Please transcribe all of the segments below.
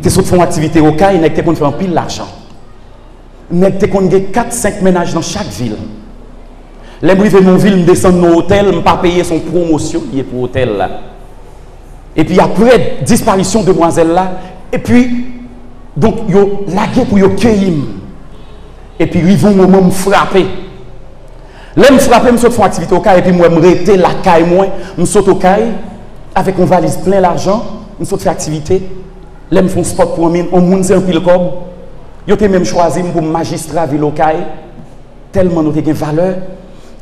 Je suis fait une activité au CAI, je suis fait un pile l'argent. Je suis fait 4-5 ménages dans chaque ville. Les briefs de mon ville, je descends dans l'hôtel, je ne pas payer son promotion qui est pour l'hôtel là. Et puis après disparition de demoiselle là, et puis donc yo lagué pour yo cueillir. Et puis ils vont moment me frapper. Là me frapper, me saute font activité au CAI et puis moi me rester la caille moi, me saute au CAI avec une valise plein d'argent, me saute faire activité. Là me font sport pour mine, on monde c'est un pile cob. Yo t'ai même choisi pour magistrat ville au CAI tellement nous t'ai valeur.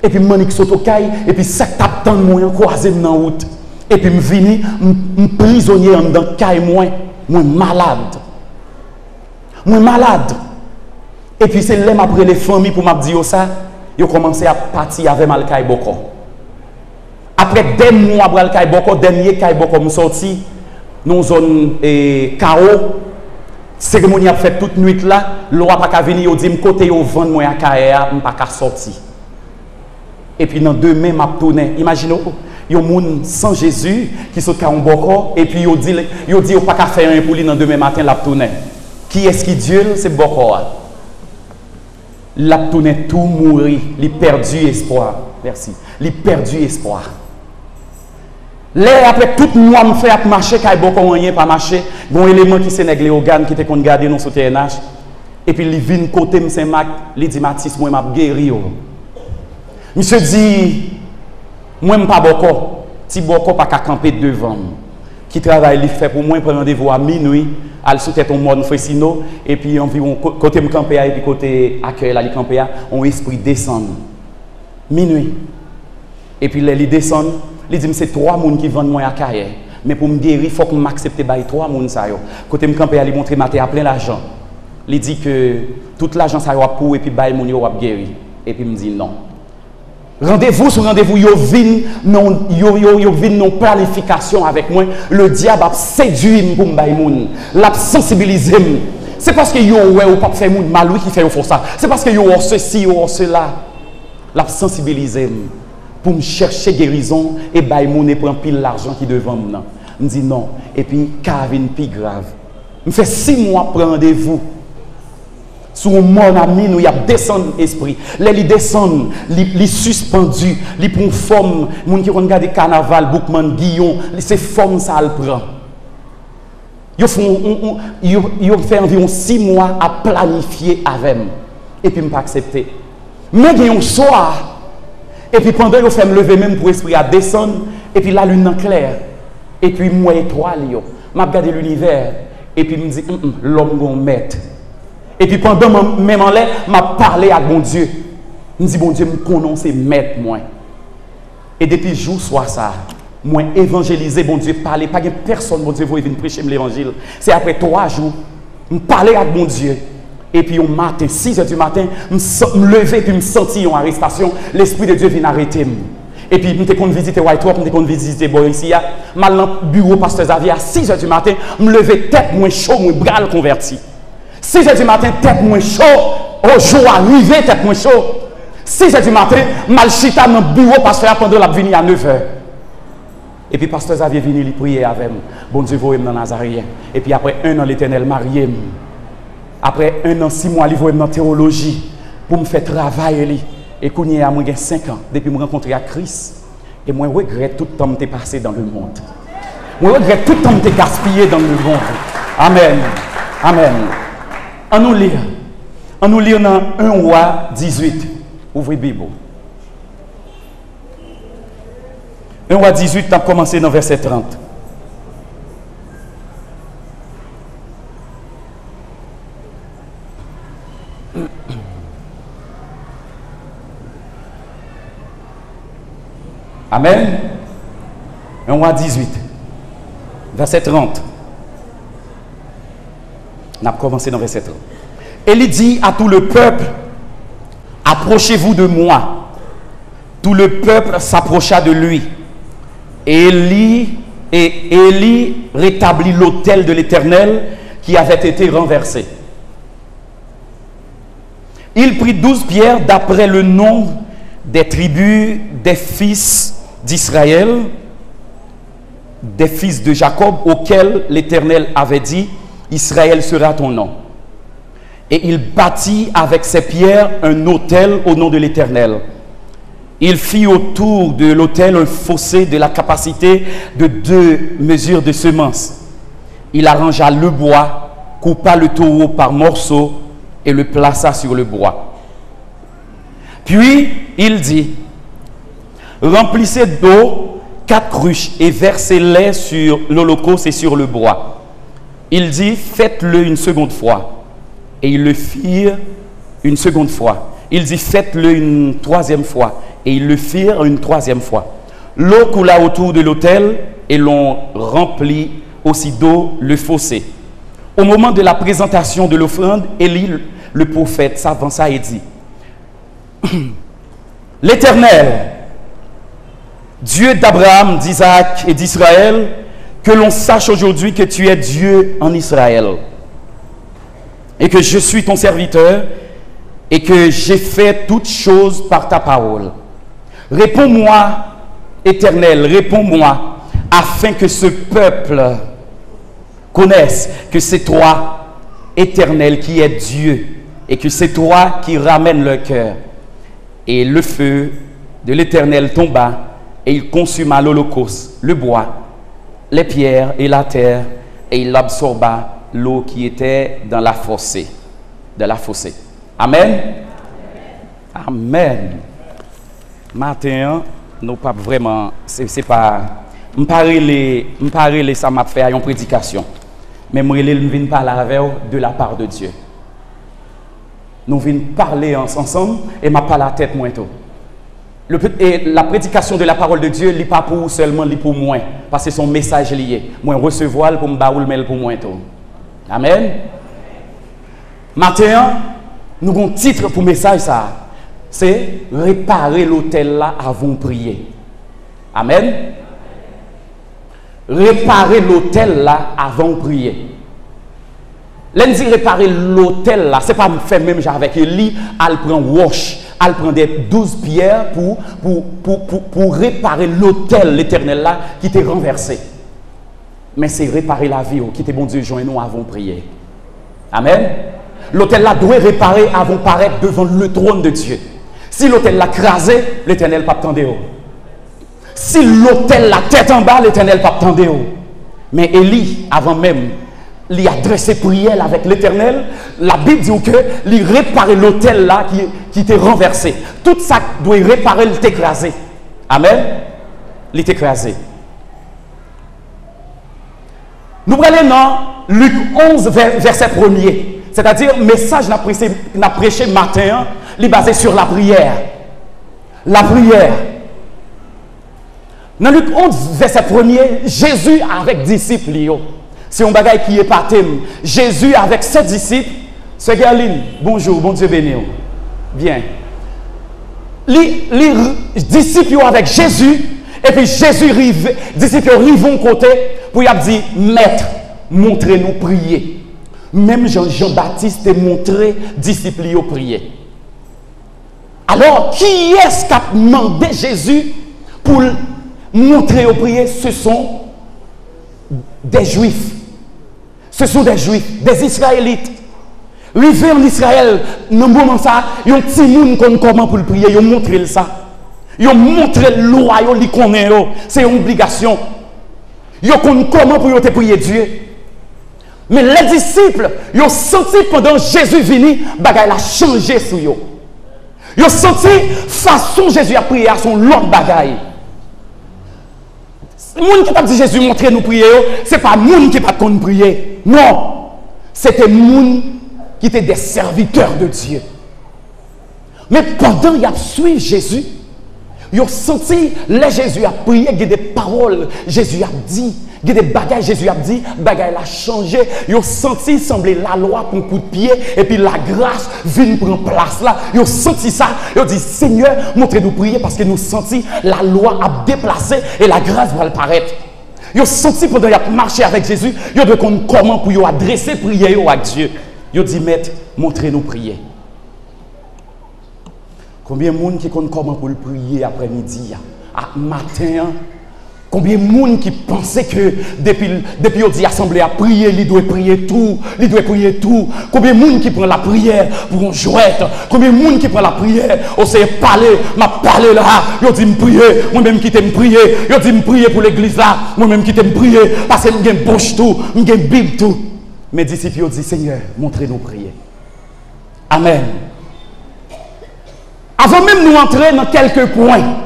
Et puis Manik saute au CAI et puis ça tape tant moi croisé dans route. Et puis me vini me prisonnier en dedans CAI moi malade. Moi malade. Et puis c'est là après les familles pour m'a dire ça, ils ont commencé à partir avec mal CAI Boko. Après des mois après le CAI Boko, dernier CAI Boko me sorti dans zone chaos. Cérémonie a fait toute nuit là, l'on a pas venir, yo dit me côté yo vendre moi à CAI, m'pas ka sorti. Et puis dans demain m'a tourné. Imaginez yo moun sans Jésus qui sont en Boko et puis yo dit pas qu'à faire un pour lui dans demain matin l'a tourné. Qui est-ce qui Dieu c'est Boko. L'a tourné tout mourir, il perdu espoir. Merci. Il perdu espoir. Là après tout mois me fait marcher kay Boko rien pas marcher, bon élément qui c'est nèg organe qui était qu'on garder non sur TNH et puis il vient côté me Saint-Marc, il dit Mathis moi m'a guéri. Monsieur dit moi pas Boko, si Boko pas qu'à camper devant. Qui travaille il fait pour moi prendre rendez-vous à minuit, al sous tête on monde Fresino et puis environ côté me camper et puis côté accueil là il camper on esprit descend. Minuit. Et puis là il descend, il dit c'est 3 personnes qui vendent moi à carrière. Mais pour me guérir, il faut que m'accepte bail 3 personnes ça yo. Côté me camper il montrer matin à plein l'argent. Il dit que toute l'argent ça yo pour et puis bail mon yo va guérir. Et puis me dit non. Rendez-vous sur rendez-vous, yo vin non planification avec moi. Le diable a séduit pour m'bay moun, l'a sensibilisé. C'est parce que yo ouais ou pas faire moun mal qui fait fort ça. C'est parce que yo ceci ou cela. L'a sensibilisé pour me chercher guérison et bay moun et prend pile l'argent qui devant moi. Me dit non et puis Kavin pi grave. Me fait 6 mois prendre rendez-vous. Sur mon ami, nous y a descendu l'esprit. Là, il descend, il suspendu, il prend forme. Les gens qui regardent carnaval, Boukman, Guillon, c'est forme ça le prend. Ils fait environ 6 mois à planifier avec moi. Et puis, je ne pas accepter. Mais il y a un soir, et puis pendant que je fais me lever même pour l'esprit à descendre, et puis la lune en clair, et puis moi étoile, je regarde l'univers, et puis je me dis, l'homme va mettre. Et puis pendant même en l'air, m'a parlé à mon Dieu. Je me dis, bon Dieu, me connaisse maître moi. Et depuis jour soir ça, moi évangéliser, bon Dieu, parler, pas de personne, bon Dieu, vous venir prêcher l'évangile. C'est après 3 jours, me parler à mon Dieu. Et puis au matin, 6 h du matin, me lever puis me sentir en arrestation, l'esprit de Dieu vient arrêter. Et puis je me visiter White Rock, je me visiter Borissia, mal dans le bureau pasteur Xavier à 6 h du matin, me lever tête moins chaud, moins bras converti. 6 h du matin, tête moins chaud, au jour arrivé, tête moins chaud. 6 h du matin, mal chita dans le bureau pasteur pendant la venue à 9 h. Et puis pasteur Xavier venu il prier avec moi. Bon Dieu, vous dans Nazarien. Et puis après 1 an l'Éternel marié. Après 1 an, 6 mois, il voit dans théologie pour me faire travailler. Et quand il a 5 ans, depuis que je rencontré Christ, et moi, je regrette tout le temps que je passé dans le monde. Moi, je regrette tout le temps que je gaspillé dans le monde. Amen. Amen. On nous lit. On nous lit dans 1 Roi 18. Ouvrez la Bible. 1 Roi 18, tu as commencé dans verset 30. Amen. 1 Roi 18, verset 30. On a commencé dans verset 30. Élie dit à tout le peuple, approchez-vous de moi. Tout le peuple s'approcha de lui. Et Élie rétablit l'autel de l'Éternel qui avait été renversé. Il prit 12 pierres d'après le nom des tribus des fils d'Israël, des fils de Jacob, auxquels l'Éternel avait dit, Israël sera ton nom. Et il bâtit avec ses pierres un autel au nom de l'Éternel. Il fit autour de l'autel un fossé de la capacité de 2 mesures de semences. Il arrangea le bois, coupa le taureau par morceaux et le plaça sur le bois. Puis il dit, remplissez d'eau 4 cruches et versez-les sur l'holocauste et sur le bois. Il dit, faites-le une seconde fois. Et ils le firent une seconde fois. Il dit, faites-le une 3e fois. Et ils le firent une 3e fois. L'eau coula autour de l'autel et l'on remplit aussi d'eau le fossé. Au moment de la présentation de l'offrande, Élie, le prophète, s'avança et dit, l'Éternel, Dieu d'Abraham, d'Isaac et d'Israël, que l'on sache aujourd'hui que tu es Dieu en Israël et que je suis ton serviteur et que j'ai fait toutes choses par ta parole. Réponds-moi, Éternel, réponds-moi, afin que ce peuple connaisse que c'est toi, Éternel, qui es Dieu, et que c'est toi qui ramène leur cœur. Et le feu de l'Éternel tomba, et il consuma l'holocauste, le bois, les pierres et la terre, et il absorba l'eau qui était dans la fossée. Amen. Amen. Matin, nous pas vraiment, c'est pas, m'parler ça m'a fait une prédication, mais moi je viens parler de la part de Dieu. Nous venons parler ensemble et m'a pas la tête moins tôt. Et la prédication de la parole de Dieu, n'est pas pour seulement, pour moi, parce que son message lié. Moi recevoir pour me baoul mais pour moi tôt. Amen. Matin, nous avons un titre pour message ça. C'est réparer l'autel là avant de prier. Amen. Réparer l'autel là avant de prier. L'on réparer l'autel là, c'est pas me faire même avec Élie, elle prend wash, elle prend des 12 pierres pour réparer l'autel l'Éternel là qui était renversé. Mais c'est réparer la vie qui était bon Dieu joint nous avant de prier. Amen. L'autel là doit réparer avant de paraître devant le trône de Dieu. Si l'autel l'a crasé, l'Éternel pas attendre. Si l'autel la tête en bas, l'Éternel pas attendre. Mais Élie, avant même, il a adressé prière avec l'Éternel. La Bible dit que il réparer l'autel là qui était renversé. Tout ça doit réparer le écrasé. Amen. Il est écrasé. Nous prenons dans Luc 11, verset 1er. C'est-à-dire, le message n'a prêché matin, il est basé sur la prière. La prière. Dans Luc 11, verset 1er, Jésus avec disciples, c'est un bagage qui est pas thème. Jésus avec ses disciples, c'est Galine, bonjour, bon Dieu béni. Bien. Les disciples avec Jésus, et puis Jésus arrive, disciples arrivent au côté pour lui dire, Maître, montrez-nous prier. Même Jean-Baptiste a montré disciples à prier. Alors, qui est-ce qui a demandé Jésus pour montrer au prier? Ce sont des Juifs. Ce sont des Juifs, des Israélites. Arrivés en Israël, dans le moment ça, ils ont petit monde comment pour prier, ils ont montré ça. Ils ont montré le loi, ils connaissent, c'est une obligation. Ils ont comment pour prier Dieu. Mais les disciples, ils ont senti pendant Jésus venu, bagaille a changé sur eux. Ils ont senti façon Jésus a prié à son l'autre bagaille. Le monde qui t'a dit Jésus montre nous prier, ce n'est pas le monde qui n'a pas prier. Non, c'était le monde qui était des serviteurs de Dieu. Mais pendant qu'il a suivi Jésus, ils ont senti, là Jésus a prié, il y a des paroles, Jésus a dit, il y a des bagages, Jésus a dit, bagages a changé. Ils ont senti sembler la loi pour un coup de pied, et puis la grâce vient prendre place là. Ils ont senti ça, ils ont dit, Seigneur, montrez-nous prier parce que nous senti la loi a déplacé et la grâce va apparaître. Ils ont senti pendant qu'ils ont marché avec Jésus, ils ont dit comment pour adresser prière à Dieu. Ils ont dit, Maître, montrez-nous prier. Combien de monde qui connaît comment pour le prier après-midi, à matin, Combien de monde qui pensait que depuis on dit assemblée à prier, il doit prier tout, il doit prier tout. Combien de monde qui prend la prière pour une jouette, combien de monde qui prend la prière, on sait parler, m'a parlé là, il dit me prier, moi-même qui t'aime prier, il dit me prier pour l'église là, moi-même qui t'aime prier, parce que j'ai une bouche tout, j'ai une Bible tout. Mes disciples ont dit Seigneur, montrez-nous prier. Amen. Avant même nous entrer dans quelques points,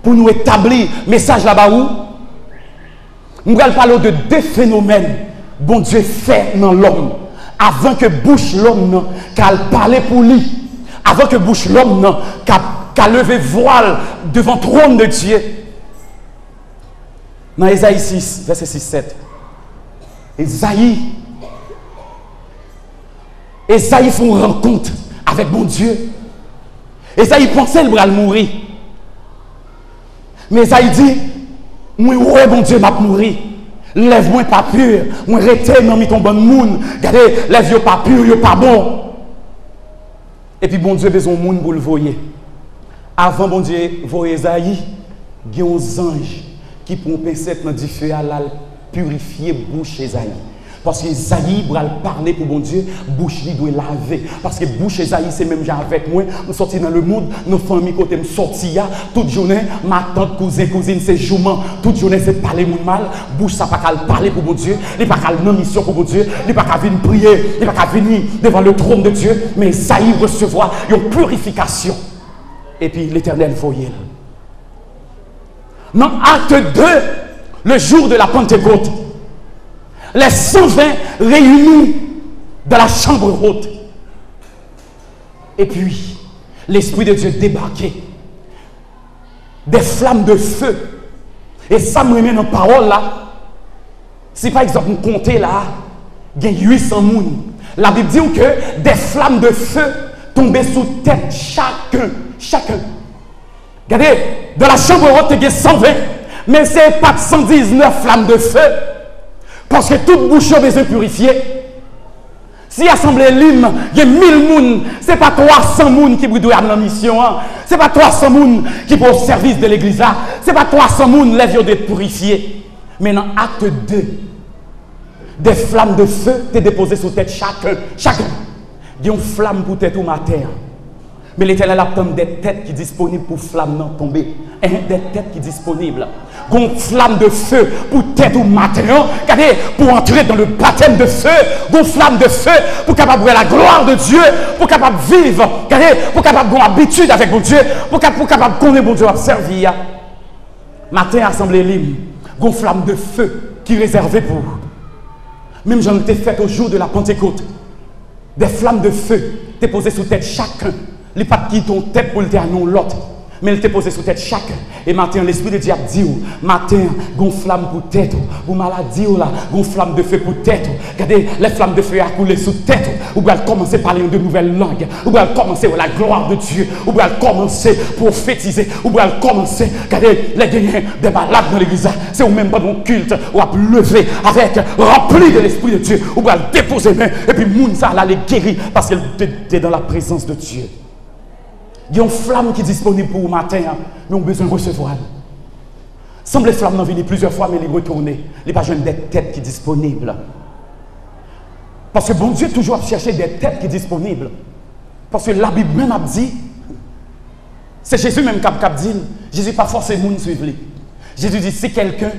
pour nous établir message là-bas où nous allons parler de deux phénomènes bon Dieu fait dans l'homme avant que bouche l'homme qu'elle parle pour lui, avant que bouche l'homme qu'à lever voile devant le trône de Dieu. Dans Ésaïe 6 verset 6-7, Ésaïe fait une rencontre avec mon Dieu. Ésaïe pensait le bras mourir. Mais Esaïe dit, moi, ouais, bon Dieu, m'a mourir. Lève-moi pas pur. Moi, rete dans ton bon monde. Regardez, lève-moi pas pur, yo pas bon. Et puis, bon Dieu, besoin de monde pour le voyer. Avant, bon Dieu, voyer Esaïe, il y a des anges qui pour pincette dans du feu à la purifier bouche Esaïe. Parce que Esaïe va parler pour bon Dieu, bouche lui doit laver. Parce que bouche Esaïe, c'est même gens avec moi. Nous sortis dans le monde, nos familles côté me sortis toute journée, ma tante, cousine, c'est jouement. Toute journée, c'est parler mon mal. Bouche ça pas qu'à parler pour bon Dieu, il pas qu'à non mission pour bon Dieu, il pas qu'à venir prier, il pas qu'à venir devant le trône de Dieu, mais Esaïe recevoir une purification. Et puis l'Éternel voyait. Dans acte 2, le jour de la Pentecôte, les 120 réunis dans la chambre haute. Et puis, l'Esprit de Dieu débarquait. Des flammes de feu. Et ça me remet dans la parole là. Si par exemple, vous comptez là, il y a 800 personnes. La Bible dit que des flammes de feu tombaient sous tête chacun. Regardez, dans la chambre haute, il y a 120. Mais ce n'est pas 119 flammes de feu. Parce que toute bouche a besoin de purifier. Si l'assemblée libre, il y a 1000 personnes, ce n'est pas 300 personnes qui doivent avoir la mission. Ce n'est pas 300 personnes qui sont au service de l'église. Ce n'est pas 300 personnes qui doivent être purifiés. Mais dans l'acte 2, des flammes de feu sont déposées sur tête chacun. Il y a une flamme pour tête au matin. Mais l'Éternel a des têtes qui sont disponibles pour flamme tomber. Des têtes qui sont disponibles. Une flamme de feu pour tête au matin. Regardez, pour entrer dans le baptême de feu. Une flamme de feu pour capable voir la gloire de Dieu. Pour capable vivre. Regardez, pour capable avoir habitude avec mon Dieu. Pour capable connaître mon Dieu à servir. Matin, assemblée libre. Une flamme de feu qui est réservée pour vous. Même j'en ai fait au jour de la Pentecôte. Des flammes de feu déposées sous tête chacun. Les pas qui ton tête pour le dire non l'autre. Mais il t'est posé sous tête chacun. Et matin, l'esprit de Dieu dit, matin, gonflamme pour tête, pour maladie, gonflamme de feu pour tête. Regardez, les flammes de feu à couler sous tête. Ou bien commencer à parler de nouvelles langues. Ou bien commencer à la gloire de Dieu. Ou bien commencer à prophétiser. Ou bien commencer, regardez, les gagnants des malades dans l'église. C'est au même pas mon culte. Ou à lever avec, rempli de l'esprit de Dieu. Ou bien déposer main. Et puis, Mounsa, là, les guérir parce qu'elle était dans la présence de Dieu. Il y a une flamme qui est disponible pour le matin, mais on a besoin de recevoir. Semble les flammes n'en venir plusieurs fois, mais les retourner. Les pas des têtes qui sont disponibles. Parce que bon Dieu toujours chercher des têtes qui sont disponibles. Parce que la Bible même a dit, c'est Jésus même qui a dit, Jésus n'a pas forcé le monde suivre. Jésus dit, si quelqu'un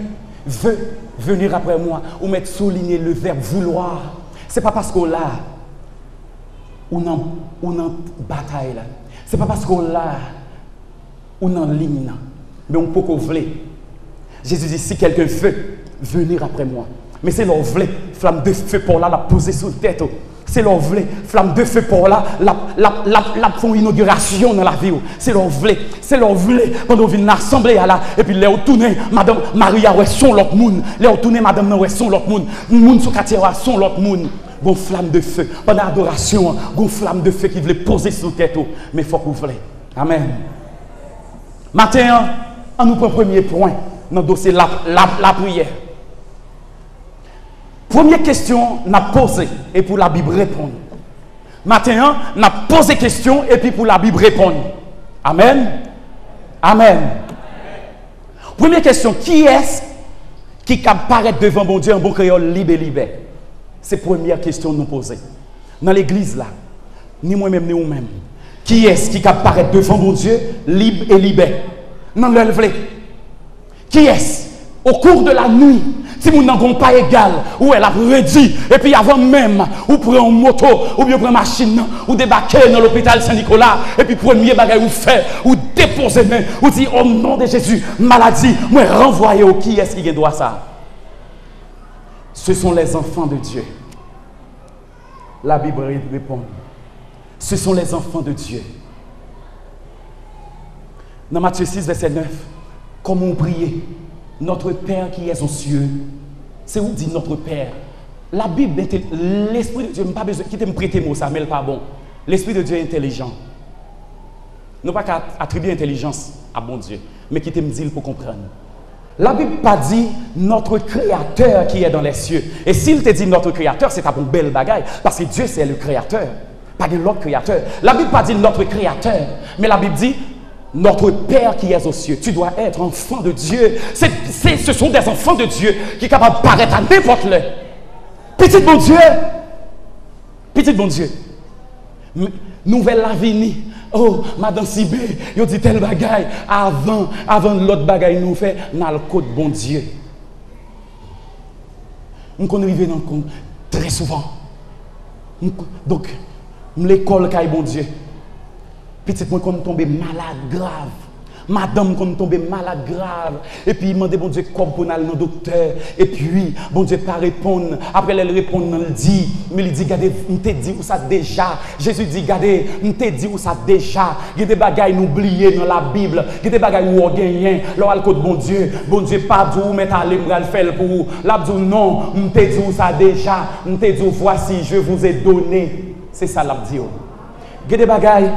veut venir après moi, ou mettre souligner le verbe vouloir, ce n'est pas parce qu'on l'a, ou en bataille là. Ce n'est pas parce qu'on l'a, ou en ligne, mais on peut qu'on voulait. Jésus dit, si quelqu'un veut venir après moi, mais c'est leur voulait, flamme de feu pour là, la poser sur la tête. C'est leur voulait, flamme de feu pour là, la font inauguration dans la vie. C'est leur voulait, pendant qu'ils viennent l'assemblée là, et puis les retourner, Madame Maria, ouais, son l'autre monde, les retourner, Madame, ouais, son l'autre monde, monde sur quartier, son l'autre monde. Gon flamme de feu. Pendant l'adoration, gon flamme de feu qui voulait poser sur la tête. Mais il faut que vous voulez. Amen. Matin, on nous prend le premier point dans le dossier la prière. Première question, on a posé et pour la Bible répondre. Matin, on a posé question et puis pour la Bible répondre. Amen. Amen. Première question, qui est-ce qui apparaît devant mon Dieu en bon créole libre? C'est la première question que nous posons. Dans l'église là, ni moi-même ni vous-même. Qui est-ce qui apparaît devant mon Dieu libre? Non, le lever. Qui est-ce? Au cours de la nuit, si vous n'avez pas égal, ou elle a réduit, et puis avant même, ou prenez une moto, ou bien prenez une machine, ou débarquez dans l'hôpital Saint-Nicolas, et puis premier bagage vous fait, ou déposez main, ou dit au nom de Jésus, maladie, moi renvoyez au qui est-ce qui doit ça? Ce sont les enfants de Dieu. La Bible répond. Ce sont les enfants de Dieu. Dans Matthieu 6, verset 9, comment on prie? Notre Père qui est aux cieux. C'est où dit notre Père? La Bible, l'Esprit de Dieu, pas besoin de me prêter mot, ça, mais pas bon. L'Esprit de Dieu est intelligent. Non pas qu'à attribuer intelligence à bon Dieu, mais qui te me dit pour comprendre. La Bible pas dit notre Créateur qui est dans les cieux. Et s'il te dit notre Créateur, c'est un bon bel bagaille, parce que Dieu c'est le Créateur, pas de l'autre Créateur. La Bible pas dit notre Créateur, mais la Bible dit notre Père qui est aux cieux. Tu dois être enfant de Dieu. Ce sont des enfants de Dieu qui sont capables de paraître à n'importe l'heure. Petit bon Dieu. Petit bon Dieu. Nouvelle avenir. Oh, Madame Sibé, il dit tel bagaille. Avant l'autre bagaille nous fait, dans le code bon Dieu. On connaît dans le compte très souvent. Donc, l'école qui est bon Dieu. Petit moi comme tombé malade grave. Madame comme tombé malade grave. Et puis il m'a dit bon Dieu comme pour aller dans le docteur. Et puis bon Dieu pas répondre. Après elle répond dans le dit. Mais il dit regardez, on t'a dit où ça déjà. Jésus dit regardez, on t'a dit où ça déjà. Il y a des bagailles oubliées dans la Bible. Il y a des bagailles où on gagne. Là on bon Dieu pas dit où mettre aller le faire pour vous. Là dit non, on t'a dit où ça déjà. On t'a dit voici, je vous ai donné. C'est ça l'a dit. Il y a des bagailles.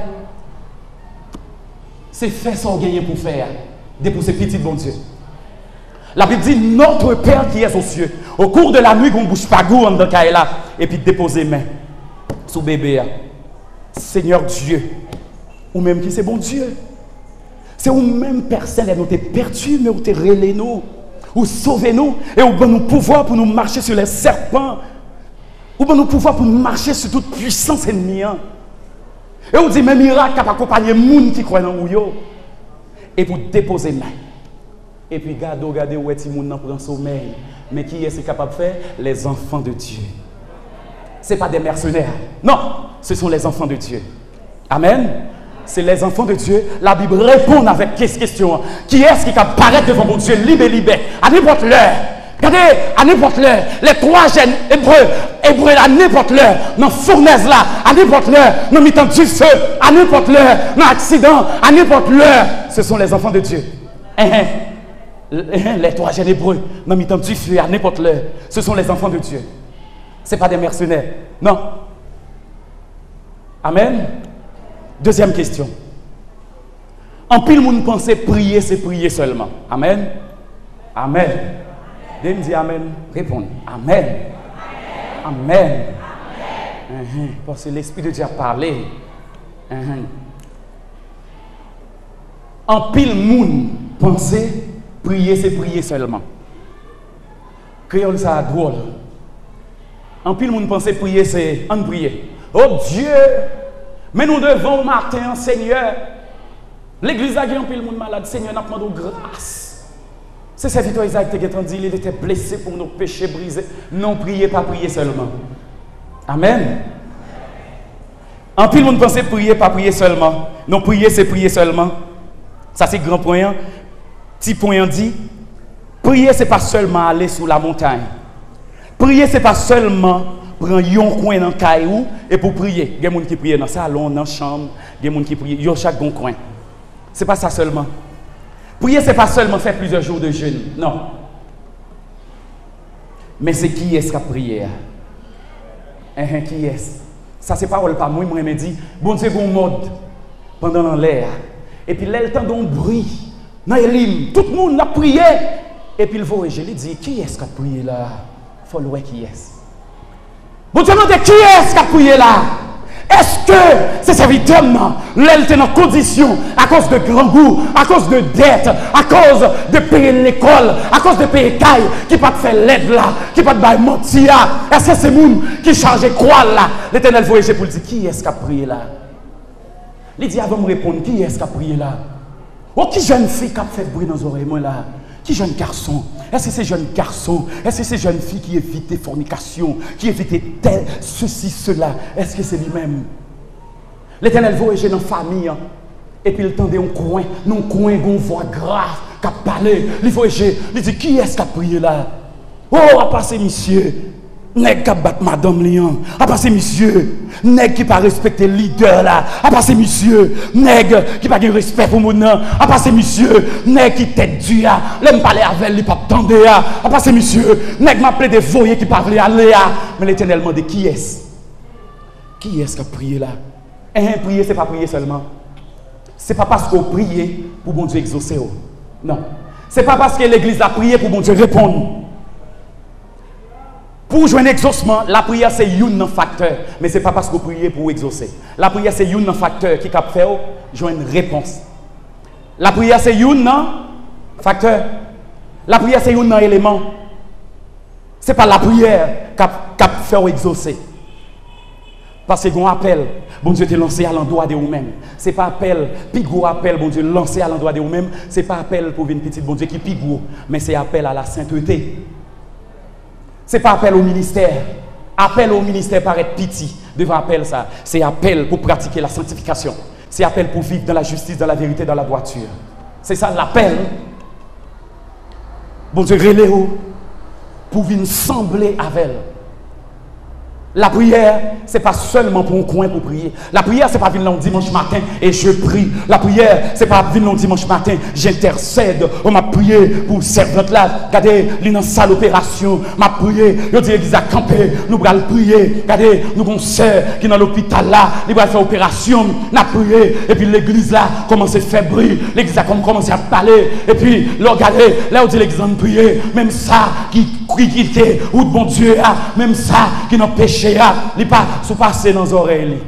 C'est faire ça gagner pour faire, pour ces petits bon Dieu. La Bible dit notre Père qui est aux cieux. Au cours de la nuit, on ne bouge pas goût dans là et puis déposer main sous bébé. Seigneur Dieu, ou même qui c'est bon Dieu. C'est ou même personne nous t'es perdu, mais ou t'es relé nous, ou sauver nous, et ou ben nous pouvoir pour nous marcher sur les serpents, ou ben nous pouvoir pour nous marcher sur toute puissance ennemie. Et on dit même miracle qui accompagner les gens qui croient dans vous. Et pour déposer main. Et puis regardez où est-ce que les gens prennent sommeil. Mais qui est-ce capable de faire? Les enfants de Dieu. Ce n'est pas des mercenaires. Non, ce sont les enfants de Dieu. Amen. C'est les enfants de Dieu. La Bible répond avec cette question. Qui est-ce qui apparaît devant mon Dieu libre, à n'importe l'heure? Regardez, à n'importe l'heure, les trois jeunes hébreux à n'importe l'heure, dans la fournaise là, à n'importe l'heure, dans le temps du feu, à n'importe l'heure, dans l'accident, à n'importe l'heure, ce sont les enfants de Dieu. Les trois jeunes hébreux, dans le temps du feu, à n'importe l'heure, ce sont les enfants de Dieu. Ce n'est pas des mercenaires. Non. Amen. Deuxième question. En pile, monde pense prier, c'est prier seulement. Amen. Amen. Dès me dit Amen, répondez. Amen. Amen. Amen. Parce que l'Esprit de Dieu a parlé. En pile monde penser prier c'est prier seulement. Créole ça drôle. En pile monde penser prier c'est en prier. Oh Dieu, mais nous devons matin Seigneur. L'église a en pile monde malade, Seigneur n'a pas de grâce. C'est serviteur Isaac qui a dit, il était blessé pour nos péchés brisés. Non, priez, pas prier seulement. Amen. En pile, monde pense prier, pas prier seulement. Non, prier, c'est prier seulement. Ça, c'est grand point. Petit point dit, prier, c'est pas seulement aller sous la montagne. Prier, c'est pas seulement prendre un coin dans le caillou et pour prier. Il y a des gens qui prient dans le salon, dans la chambre. Il y a des gens qui prient dans chaque coin. C'est pas ça seulement. Prier, ce n'est pas seulement faire plusieurs jours de jeûne. Non. Mais c'est qui est-ce qui a prié? Qui est-ce? Ça, c'est pas pas moi, moi, me dit, bon Dieu, bon mode pendant l'air. Et puis, là, le temps d'un bruit, dans l'hymne, tout le monde a prié. Et puis, le voit, je lui dis, qui est-ce qui a prié là? Il faut le voir qui est-ce. Bon Dieu, demande qui est-ce qui a prié là? Est-ce que ces serviteurs, là, étaient dans condition, à cause de grand goût, à cause de dette, à cause de payer l'école, à cause de payer caille, qui pas fait l'aide là, qui pas de mentir? Est-ce que c'est moun qui chargeait quoi là? L'Éternel voyage pour dire, qui est-ce qui a prié là? Il dit, avant de me répondre, qui est-ce qui a prié là? Oh, qui jeune fille qui a fait bruit dans les oreilles, moi là? Qui jeune garçon? Est-ce que c'est jeune garçon? Est-ce que c'est jeune fille qui évitait fornication, qui évitait tel, ceci, cela? Est-ce que c'est lui-même? L'Éternel voyage dans la famille, et puis il tendait un coin, une voix grave, qui a parlé. Il voyage, il dit, qui est-ce qui a prié là? Oh, à passer, monsieur. Nèg qui bat madame Lian, à passer monsieur, nèg qui pas respecter leader là, à passer monsieur, nèg qui pas de respect pour mon nom, à passer monsieur, nèg qui tête du là, l'aime parler avec lui pas tendre à passer monsieur, nèg m'appelé des voyés qui pas vle aller mais l'Éternel m'a dit qui est-ce? Qui est-ce qui a prié là? Prier c'est pas prier seulement. C'est pas parce qu'on prie pour bon Dieu exaucer. Non. C'est pas parce que l'église a prié pour bon Dieu répondre. Pour jouer un exaucement, la prière c'est un facteur, mais ce n'est pas parce que vous priez pour exaucer. La prière c'est un facteur qui cap faire jouer une réponse. La prière c'est un facteur. La prière c'est un élément. Ce n'est pas la prière qui a fait exaucer. Parce que qu'on appelle, bon Dieu te lancé à l'endroit de vous-même. Ce n'est pas appel, puis gros appel, bon Dieu lancé à l'endroit de vous-même. Ce n'est pas appel pour une petite bon Dieu qui est gros, mais c'est appel à la sainteté. Ce n'est pas appel au ministère. Appel au ministère paraît petit. Devant appel ça. C'est appel pour pratiquer la sanctification. C'est appel pour vivre dans la justice, dans la vérité, dans la droiture. C'est ça l'appel. Bon Dieu, reléo pour venir sembler avec elle. La prière, ce n'est pas seulement pour un coin pour prier. La prière, ce n'est pas venir le dimanche matin et je prie. La prière, ce n'est pas venir le dimanche matin, j'intercède. On m'a prié pour servante là. Regardez, il y a une sale opération. M'a prié, je dis l'église a campé. Nous allons prier. Regardez, nous avons une sœur qui est dans l'hôpital là. Il va faire opération. Nous avons prié. Et puis l'église là commence à faire bruit. L'église a commencé à parler. Et puis, regardez, là où dit l'église a prié. Même ça qui était, ou de bon Dieu, même ça qui n'a péché. Il n'est pas sous passer dans les oreilles.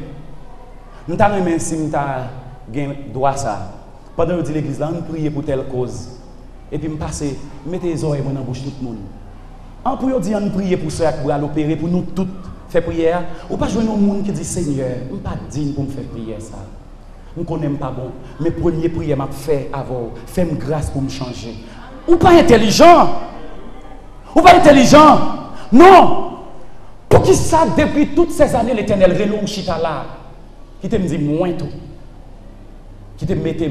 Nous avons même si nous avons droit ça. Pendant que l'église là, nous prions pour telle cause. Et puis nous passons, mettez les oreilles dans la bouche de tout le monde. En pour dire, nous prions pour ceux qui vont l'opérer, pour nous tous faire prière. Ou pas jouer dans le monde qui dit Seigneur, je ne suis pas digne pour me faire prière ça. Je ne connais pas bon. Mais première prière m'a fait avant. Fais-moi grâce pour me changer. Ou pas intelligent. Ou pas intelligent. Non. Pour qui ça, depuis toutes ces années, l'Éternel relou chita là, qui te me dit moins tout, qui te mette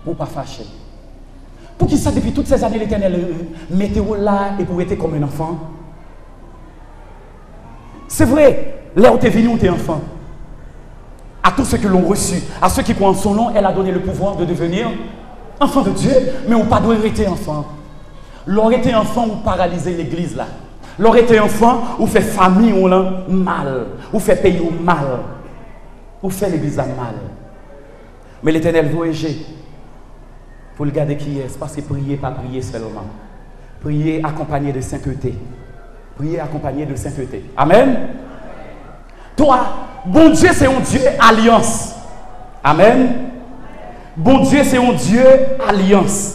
pour pas fâcher. Pour qui ça, depuis toutes ces années, l'Éternel mette là et pour être comme un enfant. C'est vrai, là où tu es venu, où tu es enfant. À tous ceux qui l'ont reçu, à ceux qui croient en son nom, elle a donné le pouvoir de devenir enfant de Dieu, mais on pas doit être enfant. L'aurait été enfant ou paralyser l'église là. L'aurait été enfant ou fait famille ou mal, ou fait pays ou mal, ou fait l'église mal. Mais l'Éternel voyager pour le garder qui est, parce que prier, pas prier seulement. Prier accompagné de sainteté. Prier accompagné de sainteté. Amen. Toi, bon Dieu, c'est un Dieu alliance. Amen. Bon Dieu, c'est un Dieu alliance.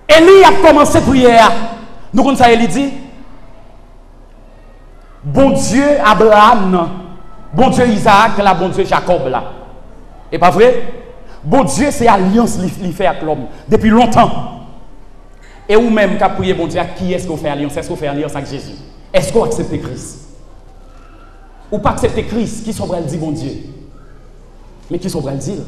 Élie a commencé prière. Nous connaissons ça, Élie dit. Bon Dieu Abraham, non. Bon Dieu Isaac, là, bon Dieu Jacob, là. Et pas vrai? Bon Dieu, c'est alliance qu'il fait avec l'homme. Depuis longtemps. Et ou même, quand prier bon Dieu, qui est-ce qu'on fait alliance? Est-ce qu'on fait alliance avec Jésus? Est-ce qu'on accepte Christ? Ou pas accepter Christ? Qui sont le dire bon Dieu? Mais qui sont le dire?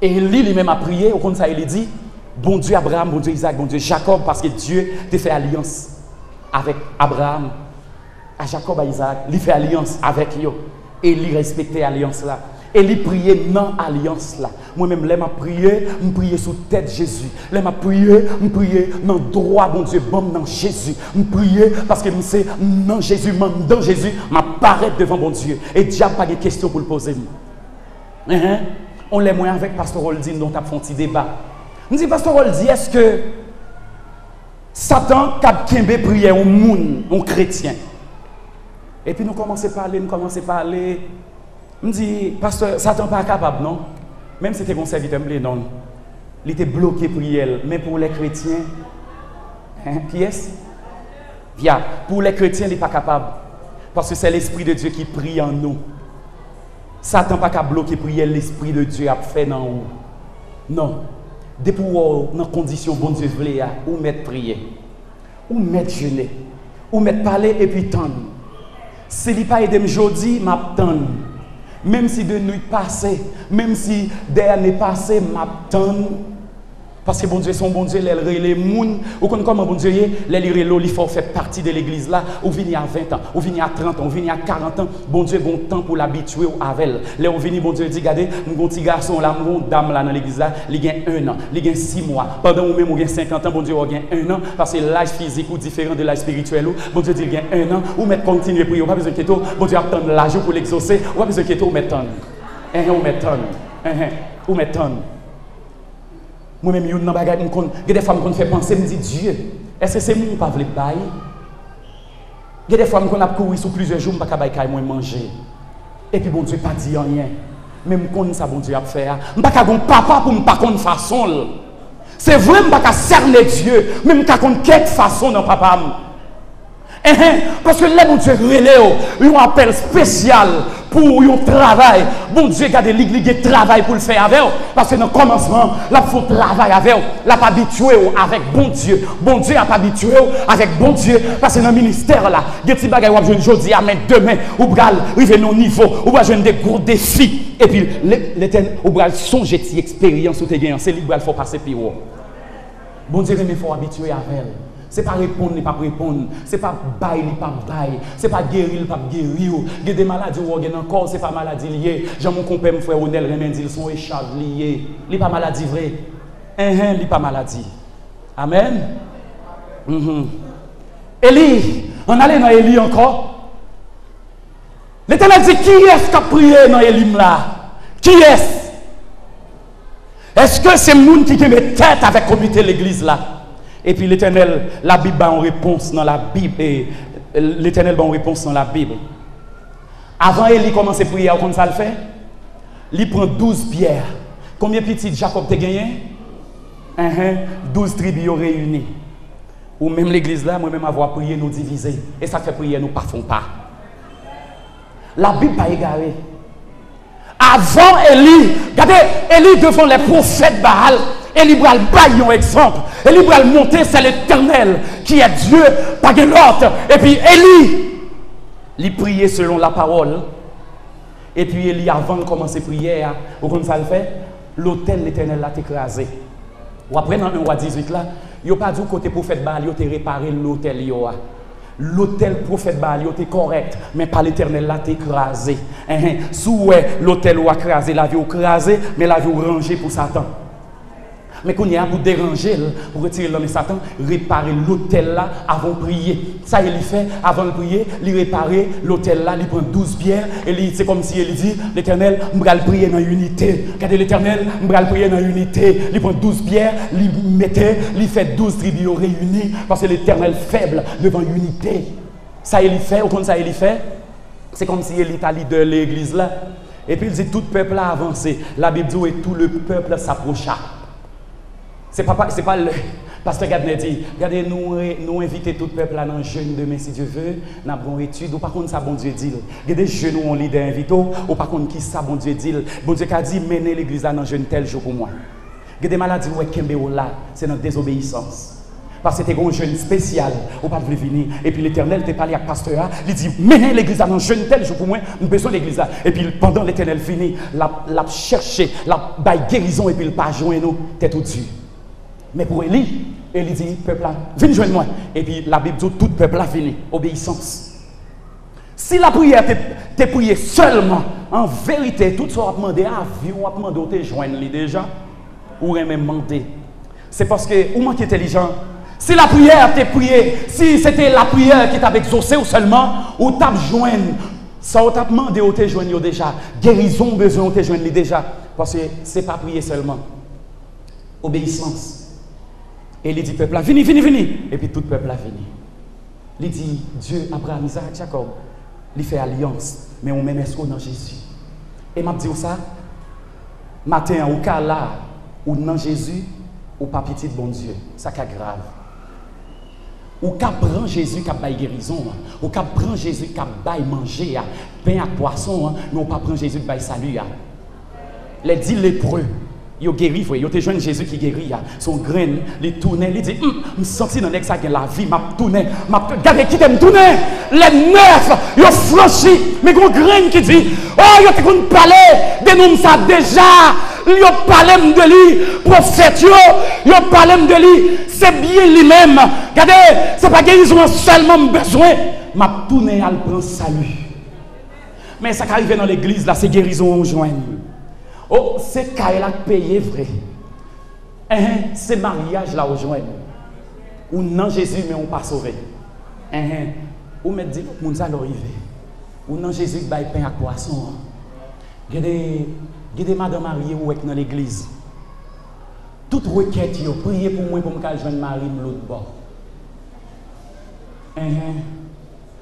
Et Élie lui-même a prié, au compte ça, il dit. Bon Dieu Abraham, bon Dieu Isaac, bon Dieu Jacob, parce que Dieu t'a fait alliance avec Abraham, à Jacob, à Isaac, il fait alliance avec eux, et il respectait l'alliance là. Et il priait dans l'alliance là. Moi-même, je priais sous tête Jésus. Je priais dans le droit, bon Dieu, bon dans Jésus. Je priais parce que je sais, dans Jésus, je m'apparaît devant bon Dieu. Et Dieu n'a pas de questions pour le poser. On les moyens avec Pasteur Oldine, dont on a fait un petit débat. Je dis, Pasteur Oldine, est-ce que Satan a prié un monde, un chrétien? Et puis nous commençons à parler. Je me dis, pasteur, Satan pas capable, non? Même si c'était un serviteur, non. Il était bloqué pour elle. Mais pour les chrétiens, qui est-ce? Pour les chrétiens, il n'est pas capable. Parce que c'est l'Esprit de Dieu qui prie en nous. Satan pas capable bloquer prière, l'Esprit de Dieu a fait dans nous. Non. Depuis dans condition bon Dieu voulait ou mettre prier, ou mettre jeûner, ou mettre parler et puis tendre. Si il pas aidé aujourd'hui, m'attendre. Même si de nuit passée, même si des années passées, m'attendre. Parce que bon Dieu, son bon Dieu, les moun, ou comment bon Dieu, les il faut faire partie de l'église là, ou venir à 20 ans, ou venir à 30 ans, ou venir à 40 ans, bon Dieu, bon temps pour l'habituer avec elle. Là, on vient, bon Dieu, dit, regardez, mon petit garçon là, mon dame là dans l'église là, il a 1 an, il a 6 mois. Pendant ou même, on a 50 ans, bon Dieu, on a 1 an, parce que l'âge physique ou différent de l'âge spirituel, bon Dieu, dit, il a 1 an, ou mettre continuer à prier, pas besoin de quitter, bon Dieu, attendre l'âge pour l'exaucer, ou pas besoin de quitter, ou mettre ou mettre moi-même, il y a des fois qui me fait penser, me dit Dieu, est-ce que c'est moi qui ne pas voulu bailler? Il y a des fois qui me couru sur plusieurs jours, je ne peux pas manger. Et puis, bon Dieu, pas dit rien. Même quand ça, bon Dieu, a fait. Je ne peux pas papa pour ne pas connaître façon. C'est vrai, je ne peux pas cerner Dieu, mais je ne peux pas connaître quelle façon dans papa. Parce que là, mon Dieu, il y a un appel spécial pour un travail. Bon Dieu, regardez, l'église travail pour le faire avec. Parce que dans le commencement, là, il faut travailler avec. Là, pas habitué avec bon Dieu. Bon Dieu n'a pas habitué avec bon Dieu. Parce que dans le ministère, là, il y a des bagages où je aujourd'hui, mais demain, ou bral, arriver au niveau, ou va jouer des gros défis. Et puis, l'éternel, ou bral, songer cette expérience où tu es gagné. C'est lui qui faut passer plus haut. Bon Dieu, il faut habituer avec elle. Ce n'est pas répondre, ni pas répondre. Ce n'est pas bail, ni pas bail. Ce n'est pas guérir, ni pas guérir. Il y a des maladies où il y a encore, ce n'est pas maladie liée. Jean mon compère, mon frère Onel, ils sont écharges liés. Il n'est pas maladie vraie. Il n'est pas maladie. Amen. Élie, on allait dans Élie encore. L'Éternel dit, qui est-ce qui a prié dans Élie là? Qui est-ce? Est-ce que c'est le monde qui met tête avec le comité de l'église là? Et puis l'Éternel, la Bible a une réponse dans la Bible. Et l'Éternel a une réponse dans la Bible. Avant Élie commence à prier, comment ça le fait? Il prend 12 pierres. Combien de petits Jacob t'a gagné? 12 tribus réunies. Ou même l'église là, moi-même avoir prié, nous diviser. Et ça fait prier, nous ne parfons pas. La Bible pas égarée. Avant Élie, regardez, Élie devant les prophètes Baal. Élie va bailler un exemple. Élie va monter, c'est l'Éternel qui est Dieu, pas de l'autre. Et puis Élie, il priait selon la parole. Et puis Élie, avant de commencer la prière, vous comprenez ça le fait? L'autel l'Éternel l'a écrasé. Ou après, dans 1 roi 18 là, il n'y a pas dit côté prophète Baal, il a réparé l'autel. L'autel prophète Baal était correct, mais pas l'Éternel l'a écrasé. Sous l'autel a écrasé, la vie écrasé, mais la vie rangé pour Satan. Mais qu'on y a pour déranger, pour retirer l'homme et Satan, réparer l'autel là avant de prier. Ça, il fait, avant de prier, il réparer l'autel là, il prend 12 pierres, et c'est comme si il dit, l'Éternel, je vais prier dans l'unité. Regardez l'Éternel, je vais prier dans l'unité. Il prend 12 pierres, il mettait, il fait 12 tribus réunies, parce que l'Éternel faible devant l'unité. Ça, il fait, au contraire, ça, il fait. C'est comme si il était leader de l'église là. Et puis il dit, tout le peuple a avancé. La Bible dit, et tout le peuple s'approcha. C'est pas le pasteur Gardner dit, regardez, nous inviter tout le peuple à un jeûne demain si Dieu veut, nous avons une étude, ou par contre ça bon Dieu dit. Regardez, jeunes où on lit des invités, ou par contre qui ça bon Dieu dit. Bon Dieu a dit, menez l'église à un jeûne tel jour pour moi. Regardez, maladies où est là, c'est notre désobéissance. Parce que c'était un jeûne spécial, ou pas de venir. Et puis l'Éternel t'a parlé avec le pasteur, il dit, menez l'église à un jeûne tel jour pour moi, nous besoin de l'église là. Et puis pendant l'Éternel finit, l'a cherché, l'a bail guérison, et puis il pas joindre nous, tête au-dessus. Mais pour Élie, Élie dit, peuple là, viens joindre moi. Et puis la Bible dit, tout peuple là venu, obéissance. Si la prière t'es priée seulement, en vérité, tout ça a demandé à vie, on a demandé à te joindre déjà, ou même demander. C'est parce que, ou manque intelligent, si la prière t'es priée, si c'était la prière qui t'a exaucé ou seulement, ou t'a joindre, ça t'a demandé à te joindre déjà. Guérison, besoin de te joindre déjà. Parce que ce n'est pas prier seulement. Obéissance. Et il dit, peuple, venez. Et puis tout le peuple a venu. Il dit, Dieu, Abraham, Isaac, Jacob, il fait alliance, mais on met escroc dans Jésus. Et m'a dit ça, matin, au cas là, ou dans Jésus, ou pas petit bon Dieu. Ça qui est grave. Ou qu'à prendre Jésus qui a bail guérison, ou qu'à prendre Jésus qui a bail manger, pain à poisson, mais on pas prendre Jésus qui bail salut. Les 10 lépreux, ils ont guéri, ils ont jeune Jésus qui guérit, son grain, il tourne, il dit, je me sens dans l'ex la vie, m'a tourné, regardez qui t'aime tourner, les 9, ils ont franchi, mais mon grain qui dit, oh, ils ont parlé, de nous ça déjà, ils ont parlé de lui, prophète, ils ont parlé de lui, c'est bien lui-même, regardez, c'est pas guérison seulement besoin, m'a tourné, elle prend salut. Mais ça qui arrive dans l'église, là, c'est guérison au joint. Oh, c'est qu'elle a payé vrai. C'est mariage là au joint. Ou non Jésus, mais on pas sauvé. Ou me dit, moun ça l'arrivé. Ou non Jésus, bail pain à poisson. Regardez madame mariée ou dans l'église. Toute requête, priez pour moi pour me joindre Marie de l'autre bord.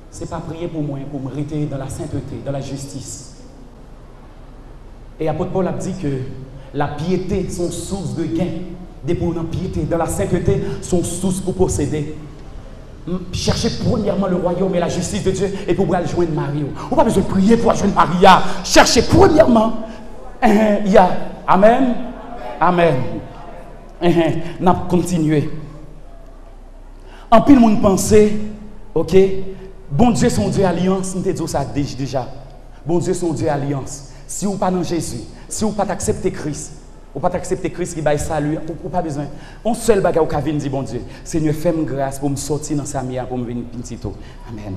C'est pas prier pour moi, pour me rester dans la sainteté, dans la justice. Et l'apôtre Paul a dit que la piété sont source de gain. Dépôt dans la piété, dans la sainteté, sont source pour posséder. Cherchez premièrement le royaume et la justice de Dieu et pour aller joindre Marie. Ou pas besoin de prier pour joindre Maria. Cherchez premièrement. Il y a. Amen. Amen. N'a continué. En pile monde pensait, ok, bon Dieu son Dieu alliance, nous te dit ça déjà. Bon Dieu son Dieu alliance. Si vous pas dans Jésus, si vous pas accepter Christ, ou pas accepter Christ qui va salut, ou pas besoin. On seul bagage au Kavin dit bon Dieu, Seigneur fais-moi grâce pour me sortir dans sa mia pour me venir pinito. Amen.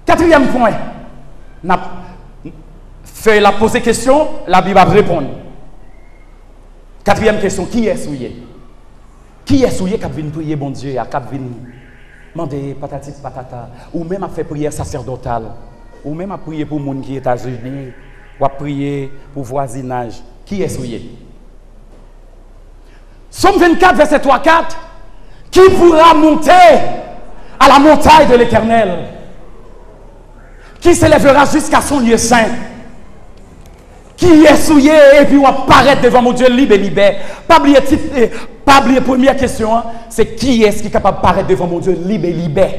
Quatrième point. N'a fait la poser question, la Bible va répondre. Quatrième question, qui est souillé? Qui est souillé qui a venu prier bon Dieu, qui a venu demander patati patata, ou même a fait prière sacerdotale? Ou même à prier pour les gens qui sont aux États-Unis, ou à prier pour le voisinage. Qui est souillé? Somme 24, verset 3-4. Qui pourra monter à la montagne de l'Éternel? Qui s'élèvera jusqu'à son lieu saint? Qui est souillé et puis on apparaître devant mon Dieu libre et libère? Pas oublier première question, c'est qui est-ce qui est capable de paraître devant mon Dieu libre et libère?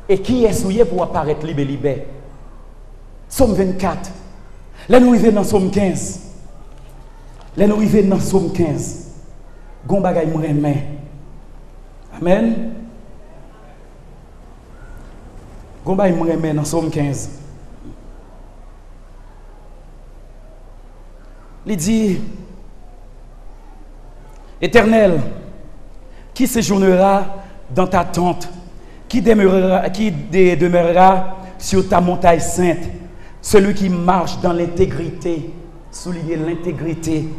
Et qui est souillé pour apparaître libre et libère? Somme 24. Là, nous arrivons dans Somme 15. Là, nous arrivons dans Somme 15. Gon bagay mou remen. Amen. Gon bagay mou remen dans Somme 15. Il dit, Éternel, qui séjournera dans ta tente, qui demeurera sur ta montagne sainte, celui qui marche dans l'intégrité, souligner l'intégrité,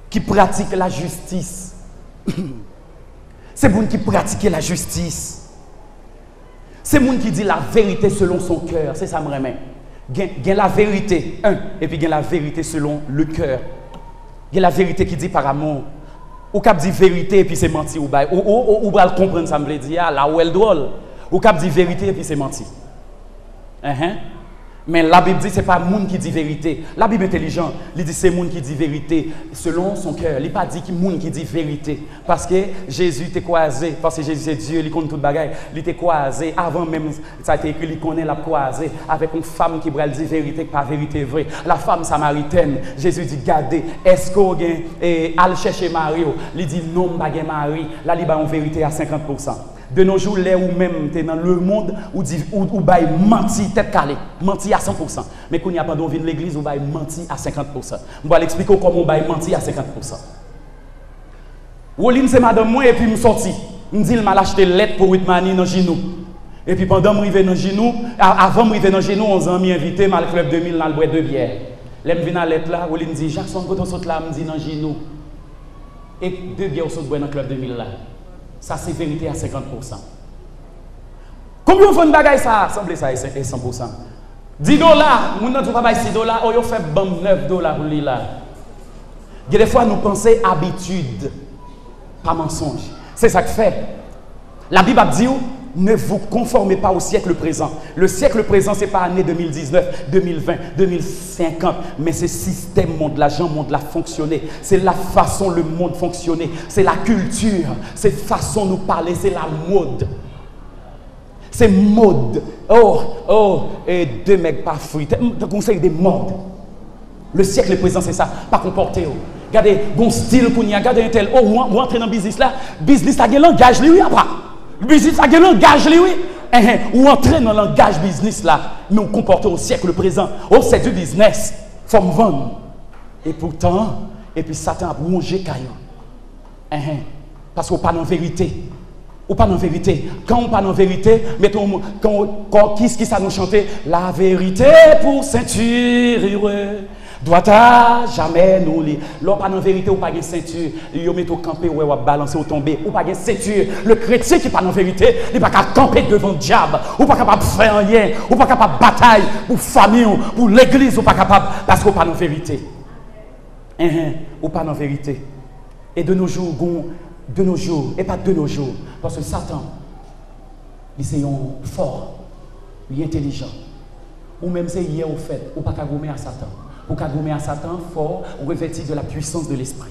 qui pratique la justice. C'est bon qui pratique la justice. C'est bon qui dit la vérité selon son cœur. C'est ça me remet. Gain la vérité, et puis gain la vérité selon le cœur. Gain la vérité qui dit par amour. Ou cap dit vérité et puis c'est menti ou bail. Ou va comprendre ça me veut dire là où elle drôle. Ou cap dit vérité et puis c'est menti. Mais la Bible dit c'est pas monde qui dit vérité. La Bible est intelligente. Il dit c'est monde qui dit vérité selon son cœur. Il pas dit que monde qui dit vérité parce que Jésus t'est croisé parce que Jésus c'est Dieu, il connaît toute bagaille. Il t'est croisé avant même ça a été écrit, il connaît la croisé avec une femme qui va dire vérité pas vérité vraie. La femme samaritaine, Jésus dit gardez, est-ce qu'on gagne et aller chercher Mario, il dit non pas Marie, là il va en vérité à 50%. De nos jours, là où même tu es dans le monde, où bail menti, tête calée, menti à 100%. Mais quand il y a pas d'envie de l'église, où bail menti à 50%. Je vais l'expliquer comment on bail menti à 50%. Woline, c'est madame moi, et puis je sorti. Je me dis, il m'a acheté lettre pour Whitmani dans le genou. Et puis pendant que je suis dans le genou, avant de arriver dans le genou, on s'est invité dans le club 2000 dans le bois de bière. Là, je viens dans la lettre là, Woline dit, Jackson, quand on saute là, je me dis dans le genou. Et 2 bières au saut dans le club 2000 là. Ça, c'est vérité à 50%. Combien de bagaille ça? Semble ça est 100%. 10 dollars, nous n'avons pas 6 dollars, on fait 9 dollars pour lui là. Des fois, nous pensons habitude, pas mensonge. C'est ça que fait. La Bible dit, ne vous conformez pas au siècle présent. Le siècle présent, ce n'est pas l'année 2019, 2020, 2050, mais c'est le système monde, l'argent monde l'a fonctionné. C'est la façon le monde fonctionner. C'est la culture, c'est la façon de nous parler, c'est la mode. C'est mode. Et deux mecs pas fruits. Je conseille des modes. Le siècle présent, c'est ça. Pas comporter. Regardez, bon style qu'on y a. Regardez un tel. Ou entrer dans le business là. Business a un langage, lui, après. Le business a un langage, lui, oui. Ou entrer dans le langage business là. Mais on comporte au siècle présent. Oh, c'est du business. Faut me vendre. Et pourtant, et puis Satan a rongé caillou. Parce qu'on pas dans la vérité. Ou pas dans la vérité. Quand on pas dans la vérité, mettons, qui ça nous chanter? La vérité pour ceinture. Doit jamais nous lire. L'on pas dans la vérité ou pas de ceinture. Ils mettent au camper ou balancer ou tomber. Ou pas de ceinture. Le chrétien qui pas dans la vérité, il pas qu'à camper devant le diable. Ou pas capable de faire rien. Ou pas capable de bataille pour famille, pour l'église. Ou pas capable parce qu'on pas dans la vérité. Ou pas dans la vérité. Et de nos jours, et pas de nos jours, parce que Satan, il est fort, il est intelligent. Ou même c'est hier au fait, ou pas qu'à gommer à Satan. Ou qu'à gommer à Satan fort, ou revêti de la puissance de l'esprit.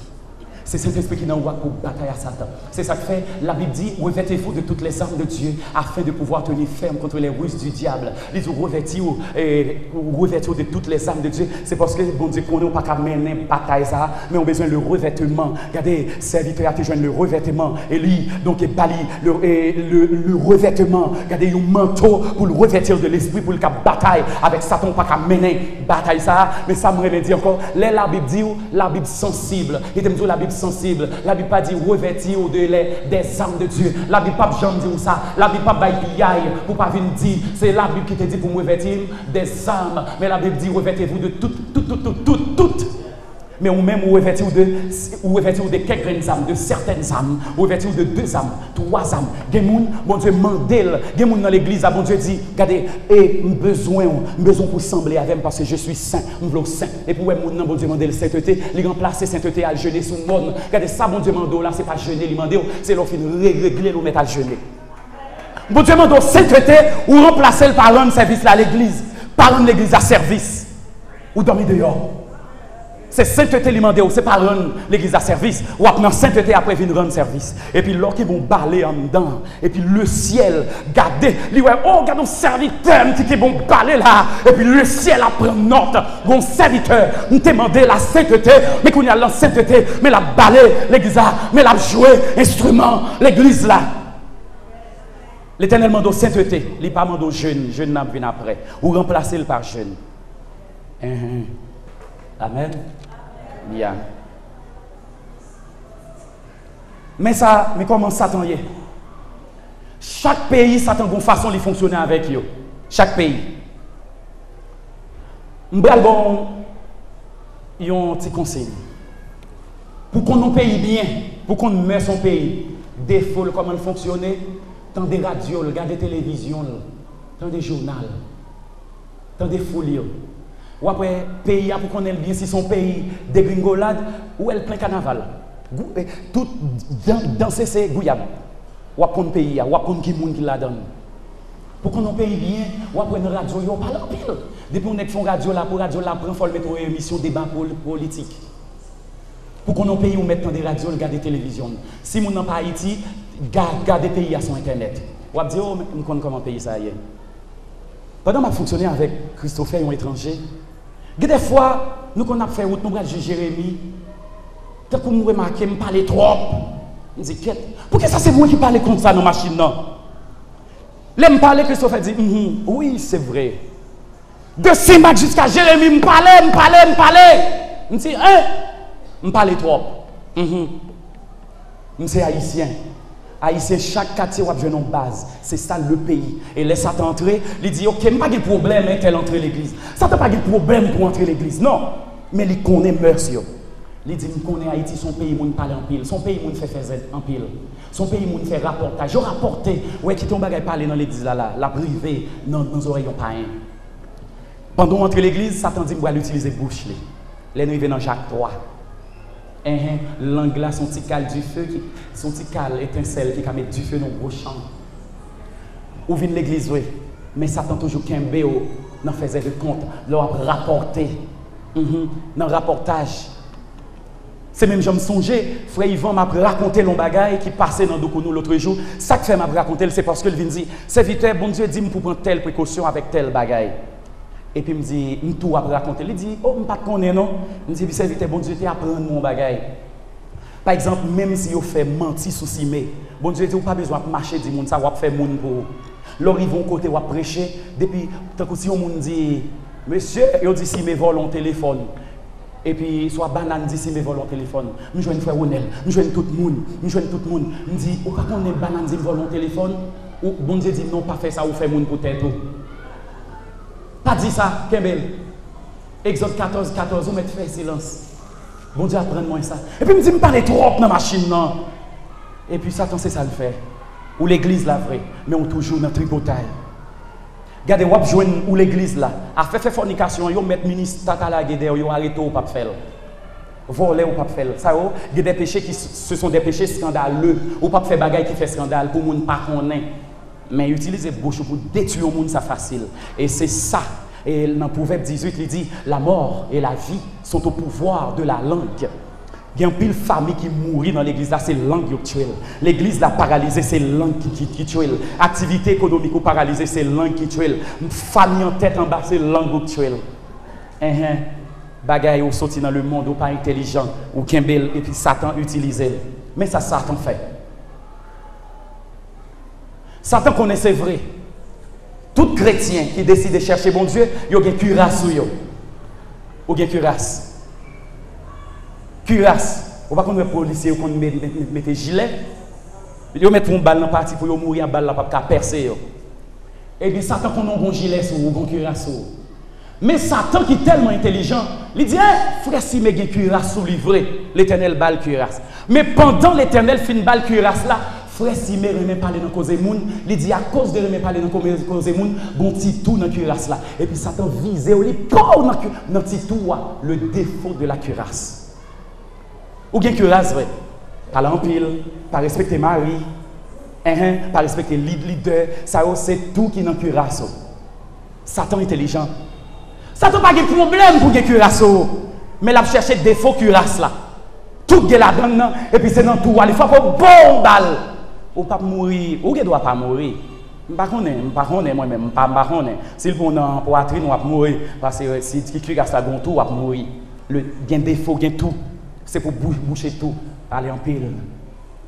C'est cet esprit qui n'envoie pour bataille à Satan. C'est ça que fait, la Bible dit, revêtez-vous de toutes les armes de Dieu afin de pouvoir tenir ferme contre les ruses du diable. Les revêtis-vous de toutes les armes de Dieu. C'est parce que bon Dieu connaît pas qu'à mener bataille ça, mais on a besoin de le revêtement. Regardez, serviteur a besoin le revêtement. Et lui, donc, il bali le revêtement. Regardez, un manteau pour le revêtir de l'esprit, pour le cap bataille avec Satan, pas qu'à mener bataille ça. Mais ça me dit encore, la Bible dit, la Bible sensible. Et la Bible sensible. La Bible pas dit revêtir des armes de Dieu. La Bible pas jamais dire ça. La Bible pas bailler pour pas venir dire. C'est la Bible qui te dit pour me revêtir des armes. Mais la Bible dit revêtez-vous de toutes. Mais ou même revêtir de quelques âmes, de certaines âmes, revêtir de 2 âmes, 3 âmes. Gemoun, bon Dieu mandel, Gemoun dans l'église, bon Dieu dit, regardez, et besoin pour sembler avec parce que je suis saint, je saint. Et pour mon bon Dieu mandel sainteté, il remplacer sainteté à jeûner sous le monde. Regardez ça, bon Dieu mando là, c'est pas jeûner, il mande, c'est l'offre régler, nous mettre à jeûner. Bon Dieu mando sainteté ou remplacer le parent de service là à l'église, parent de l'église à service, ou dormir dehors. C'est sainteté demandé, c'est pas rendre l'église à service. Ou après sainteté après venir rendre service. Et puis lorsqu'ils vont baler en dedans, et puis le ciel, regardez, regarde un serviteur qui vont baler là, et puis le ciel apprend note. Bon serviteur, nous demandons la sainteté, mais qu'on y a la sainteté, mais la baler l'église là, mais la jouer instrument l'église là. L'Éternel demande sainteté, il pas demande jeune n'a vient après, ou remplacer le par jeune. Amen. Bien. Mais comment Satan y est? Chaque pays, Satan a une façon de fonctionner avec eux. Chaque pays. Bon, il y a un petit conseil. Pour qu'on paye bien, pour qu'on met son pays, défaut comment fonctionner, dans des radios, dans des télévisions, dans des journaux, dans des folies. Ou après, pays, pour qu'on ait bien si son pays dégringolade, ou elle plein carnaval. Tout danser, c'est Guyane. Ou après, pays, ou après, qui monde qui la donne. Pour qu'on ait pays bien, ou après, une radio, on parle en pile. Depuis qu'on ait fait radio là, pour radio là, il faut mettre une émission débat politique. Pour qu'on ait pays, on mette dans des radios, regarder des télévisions. Si on n'a pas Haïti, garde des pays à son internet. Ou après, oh, on connaît comment pays ça y est. Pendant que je fonctionné avec Christopher, un étranger, des fois, nous qu'on a fait route, nous avons juger Jérémie. Tant que nous remarquons, je parle trop. Je dis, pourquoi ça c'est moi qui parle comme ça dans la machine? Non. Là, je parle, Christopher dit, oui, c'est vrai. De Simac jusqu'à Jérémie, je parle. Je dis, je parle trop. Je suis haïtien. Haïtien, chaque quartier a besoin d'une base. C'est ça le pays. Et laisse ça entrer. Il dit, ok, je n'ai pas de problème avec entrer l'église. Ça n'a pas de problème pour entrer l'église. Non. Mais il connaît merci. Il dit, je connais Haïti, son pays, il parle en pile. Son pays, il fait en pile. Son pays, il fait rapportage. Je rapporte, ouais, qui tombe à parler dans l'église là, la privée, dans nos oreilles, pas un. Pendant qu'on entre l'église, Satan dit, je vais l'utiliser bouche. Les nous dans Jacques 3. L'angle là, son petit cal du feu, son petit cal étincelle qui va mettre du feu dans le gros champ. ou vient l'église, oui. Mais Satan toujours qu'un n'en faisait de compte, leur rapporter, dans le rapportage. C'est même, je me songeais, frère Yvan m'a raconté l'on bagaille qui passait dans nous l'autre jour. Ça que fait m'a raconté, c'est parce que il vient dire, serviteur, bon Dieu dit pour prendre telle précaution avec telle bagaille. Et puis il me dit, tout a raconté. Il dit, oh, je ne pas connaître non. Il me dit, serviteur, bon Dieu, tu apprends mon bagaille. Par exemple, même si vous fait mentir sous cimé, bon Dieu dit, vous pas besoin de marcher, dit moun ça va faire moun pour. Lors ils vont côté ou prêcher, depuis tant que si on dit, monsieur, il dit si mes volent téléphone. Et puis, soit banane dit si mes volent téléphone. Je joue une frère Onel, je joue tout le monde, je joue tout le monde. Je dis, ou pas qu'on est banane dit volent téléphone, ou bon Dieu dit non, pas faire ça, ou faire moun pour tête. Pas dit ça, Kembel. Exode 14, 14, vous mettez fait silence. Bon Dieu apprend moi ça. Et puis, il me dit, je parle trop dans la machine, non. Et puis, Satan, c'est ça le fait. Ou l'église la vraie, mais on toujours dans le tripotail. Regardez, vous jouez où l'église là, a fait fornication, vous mettez ministre Takala Guédé, vous arrêtez ou pas faire. Voler ou pas faire. Ça, il y a des péchés qui ce sont des péchés scandaleux. Ou pas faire bagaille qui fait scandale pour les gens pas connaître. Mais utiliser bouche pour détruire les gens, ça facile. Et c'est ça. Et dans Proverbe 18, il dit la mort et la vie sont au pouvoir de la langue. Il y a une pile famille qui mourit dans l'église là, c'est langue qui tue. L'église là paralysée, c'est langue qui tue. Activité économique paralysée, c'est langue qui tue. Famille en tête en bas, c'est langue qui tue. Bagaille ou sorti dans le monde ou pas intelligent ou Kimbel et puis Satan utilise. Mais ça Satan fait. Satan connaît c'est vrai. Tout chrétien qui décide de chercher bon Dieu, il y a une cuirasse ou il y a une cuirasse. Cuirasse. On va qu'on met policier ou qu'on mette gilet. Ils mettent une balle dans parti pour mourir en balle là pas percer. Et bien Satan qu'on a un gilet ou un cuirasse. Mais Satan qui est tellement intelligent, il dit frère si mes cuirasse sous livré, l'Éternel balle cuirasse. Mais pendant l'Éternel fin balle cuirasse là, frère si mes remet parler dans cause moun, il dit à cause de remet parler dans cause moun, bon petit tout dans cuirasse là. Et puis Satan vise au lit pour dans petit tout le défaut de la cuirasse. Ou bien cuirasse vrai, pas l'empile, pas respecter mari, pas respecter leader, ça c'est tout qui est dans cuirasse. Satan intelligent. Satan pas de problème pour les cuirasse, mais il a cherché des faux cuirasses là. Tout est là-dedans, et puis c'est dans tout. Il faut qu'on bon balle. Ou pas mourir, ou ne doit pas mourir. Je ne sais pas moi-même, je ne sais pas. Si le bon en poitrine, on va mourir. Parce que si tu cuirasse là, on va mourir. Il y a des défauts, il y a tout. C'est pour boucher tout. Aller en pile.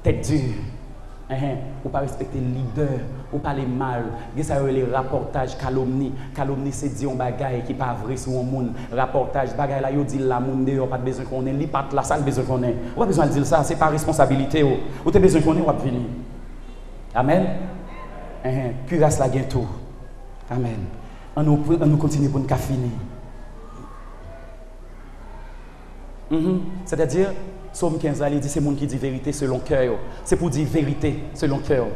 Tête dure. Ou pas respecter le leader, ou pas les mal. Ça les rapportages, calomnie. Calomnie, c'est dire un bagaille qui n'est pas vrai sur un monde. Rapportage, bagaille là, il dit la monde, il pas besoin qu'on ait. Il pas la salle, besoin qu'on ait. On pas besoin de dire ça, c'est pas responsabilité. Ou tu as besoin qu'on ait, on va venir. Amen. Cuirasse la gain tout. Amen. On nous continue pour nous finir. C'est-à-dire, Somme 15, il dit c'est le monde qui dit vérité selon cœur. C'est pour dire vérité selon cœur.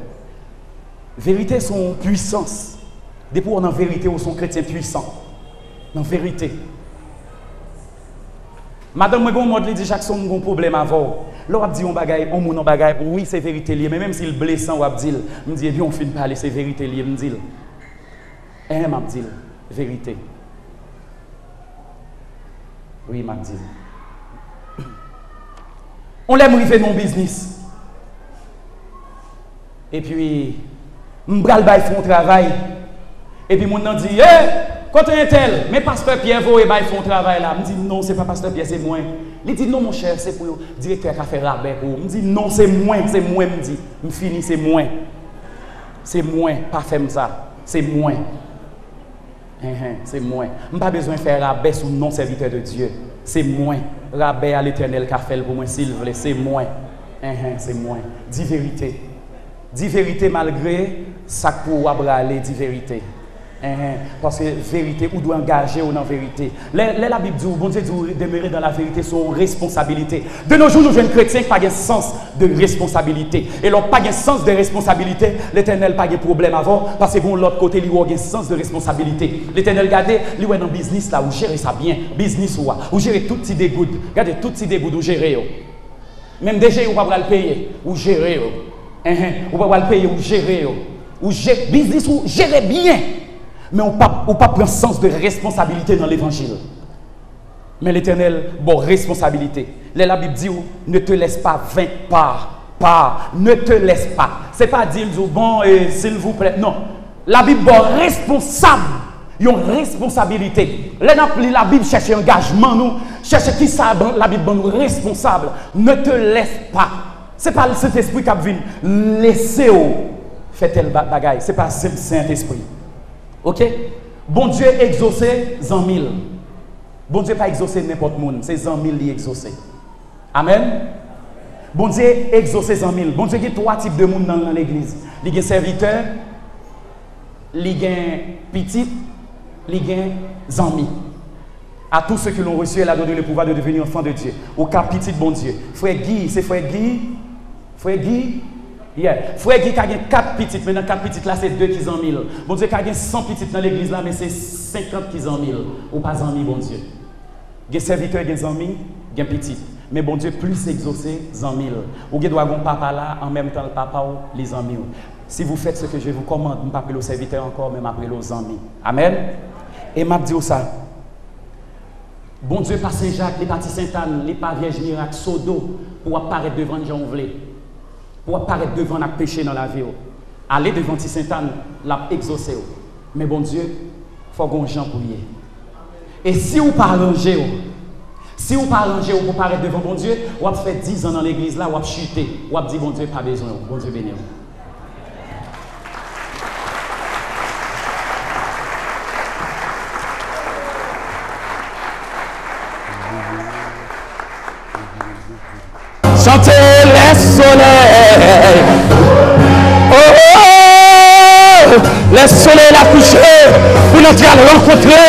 Vérité, son puissance. Des pour en vérité, ou son chrétien puissant. En vérité. Madame, moi, je dis chaque son a un problème avant. Là, on dit on bagaille, on moun bagaille, oui, c'est vérité liée. Mais même s'il est blessant, on dit, me dit, bien, on finit par parler, c'est vérité liée. Me dit, m'a dit, vérité. Oui, m'a dit. On l'aime arriver dans le business. Et puis, m'bral bay font travail. Et puis, mon nom dit, quand on est tel, mais pasteur Pierre, vous bay font travail là. Me dit, non, c'est pas pasteur Pierre, c'est moi. Il dit, non, mon cher, c'est pour le directeur qui a fait rabais. Me dit, non, c'est moi, me dit. Me fini, c'est moi. C'est moi, pas faire ça. C'est moi. C'est moi. Je n'ai pas besoin de faire rabais sur non-serviteur de Dieu. C'est moi. Rabais à l'Éternel qui a fait pour moi, s'il vous plaît. C'est moi. C'est moi. Dis vérité. Dis vérité malgré ça pour aller, dis vérité. Parce que vérité, ou doit engager ou non vérité. La Bible dit, bon Dieu dit, demeurer dans la vérité, son responsabilité. De nos jours, nous jeunes chrétiens, pas de sens de responsabilité. Et leur pas de sens de responsabilité, l'Éternel pas de problème avant, parce que bon, l'autre côté, il y a un sens de responsabilité. L'Éternel, regardez, il y a dans le business là, où gérer ça bien, business ou gérer tout petit dégoût. Regardez, tout petit dégoût, où gérer. Même déjà, vous ne pouvez pas le payer, ou gérer. Vous ne pouvez pas le payer, ou gérer. ou gérer business, ou gérer bien. Mais on ne peut pas prendre sens de responsabilité dans l'évangile. Mais l'Éternel, bon, responsabilité. La Bible dit, ne te laisse pas vaincre par, ne te laisse pas. Ce n'est pas dire, bon, s'il vous plaît. Non. La Bible, bon, responsable. Ils ont une responsabilité. La Bible cherche engagement, nous. Cherche qui ça, la Bible, nous responsable. Ne te laisse pas. Ce n'est pas le Saint-Esprit qui a vu. Laissez-vous faire tel bagaille. Ce n'est pas le Saint-Esprit. Ok? Bon Dieu exaucé 100 000. Bon Dieu pas exaucé n'importe qui. C'est 100 000 qui exaucé. Amen? Bon Dieu exaucé 100 000. Bon Dieu, il y a 3 types de monde dans l'église. Il y a serviteur, il y a petit, il y a amis. À tous ceux qui l'ont reçu, elle a donné le pouvoir de devenir enfant de Dieu. Au cas petit, bon Dieu. Frère Guy, c'est Frère Guy. Frère Guy. Yeah. Frère Guy qui a 4 petites, maintenant 4 petites là, c'est 2 qui ont 1000. Bon Dieu, qui a 100 petites dans l'église là, mais c'est 50 qui ont 1000. Ou pas 100 000, bon Dieu. Il y a serviteur, il y a 100 000, il y a petit. Mais bon Dieu, plus exaucé, 100 000. Ou il doit avoir un papa là, en même temps le papa ou les 100 000. Si vous faites ce que je vous commande, je ne pas appeler le serviteur encore, mais je m'appelle aux 100 000. Amen. Et je dis ça. Bon Dieu, pas Saint-Jacques, les partis Sainte-Anne, les pas Vierge Miracle, Sodo, pour apparaître devant les gens ouvrés. Pour apparaître devant la péché dans la vie. Aller devant Sainte-Anne, l'a exaucé. Mais bon Dieu, il faut qu'on gens pour y. Et si vous parlez si vous parlez pour paraître devant bon Dieu, vous avez fait 10 ans dans l'église là, vous avez chuté, vous avez dit bon Dieu, pas besoin, bon Dieu béni. Chantez les soleils. Oh, oh, les soleils la couché pour nous rencontrer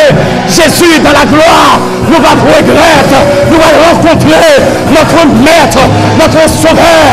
Jésus dans la gloire. Nous allons regretter, nous allons rencontrer notre maître, notre sauveur.